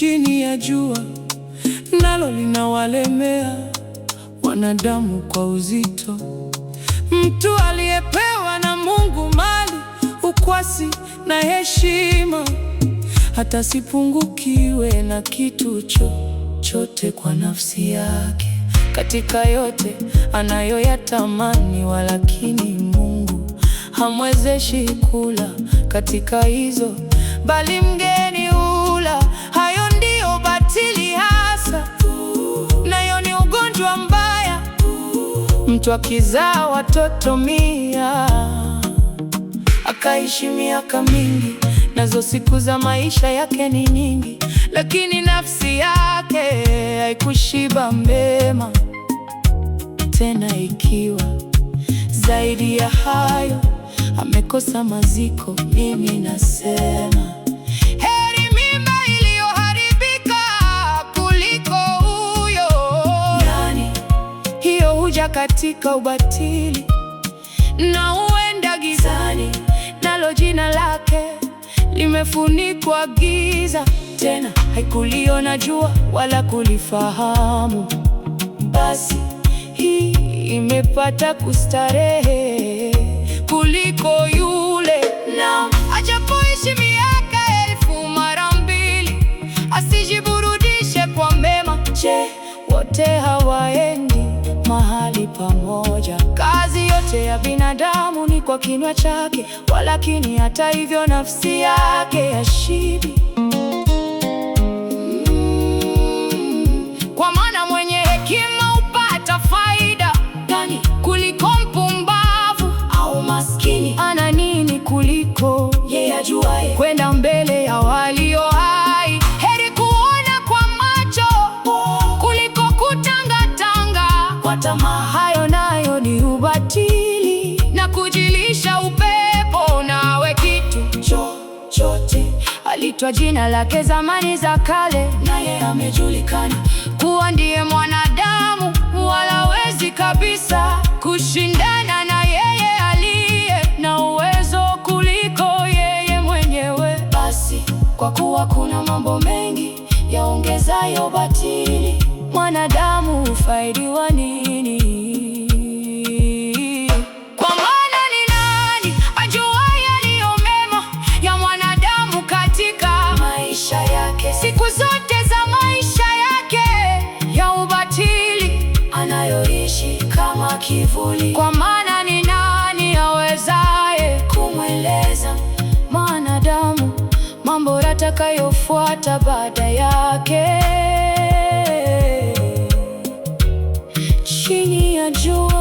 chini ya jua, nalo linawalemea wanadamu kwa uzito. Mtu aliyepewa na Mungu mali, ukwasi na heshima, hata sipungukiwe na kitu chochote kwa nafsi yake. Katika yote anayoyatamani, walakini Mungu hamwezeshi kula katika hizo, bali mgeni hula. Hayo ndiyo batili hasa, nayo ni ugonjwa mbaya. Mtu akizaa watoto 100 akaishi miaka mingi, nazo siku za maisha yake ni nyingi, lakini nafsi yake haikushiba mema. Tena ikiwa zaidi ya hayo amekosa maziko, mimi nasema heri mimba iliyoharibika kuliko huyo. Yani hiyo huja katika ubatili na huenda gizani, nalo jina lake limefunikwa giza. Tena haikuliona jua wala kulifahamu, basi hii imepata kustarehe kuliko yule. Na ajapoishi miaka 1000 mara 2, asijiburudishe kwa mema. Je, wote hawaendi mahali pamoja? Kazi yote ya binadamu ni kwa kinywa chake, walakini hata hivyo nafsi yake yashibi. Kwa maana mwenye hekima hupata faida gani kuliko mpumbavu au maskini? Ana nini kuliko yeye ajuaye kwenda mbele ya walio hai? Heri kuona kwa macho kuliko kutangatanga kwa tamaa. Hayo nayo ni ubatili na kujilisha upepo. Nawe kitu chochote alitwa jina lake zamani za kale, naye amejulikana kuwa ndiye mwanadamu, wala hawezi kabisa kushindana na yeye aliye na uwezo kuliko yeye mwenyewe. Basi kwa kuwa kuna mambo mengi yaongezayo batili, mwanadamu hufaidiwa nini? Kwa maana ni nani ajuaye yaliyo mema ya mwanadamu katika maisha yake? Siku zote za maisha yake ya ubatili anayoishi kama kivuli. Kwa maana ni nani awezaye kumweleza mwanadamu mambo yatakayofuata baada yake? Chini ya jua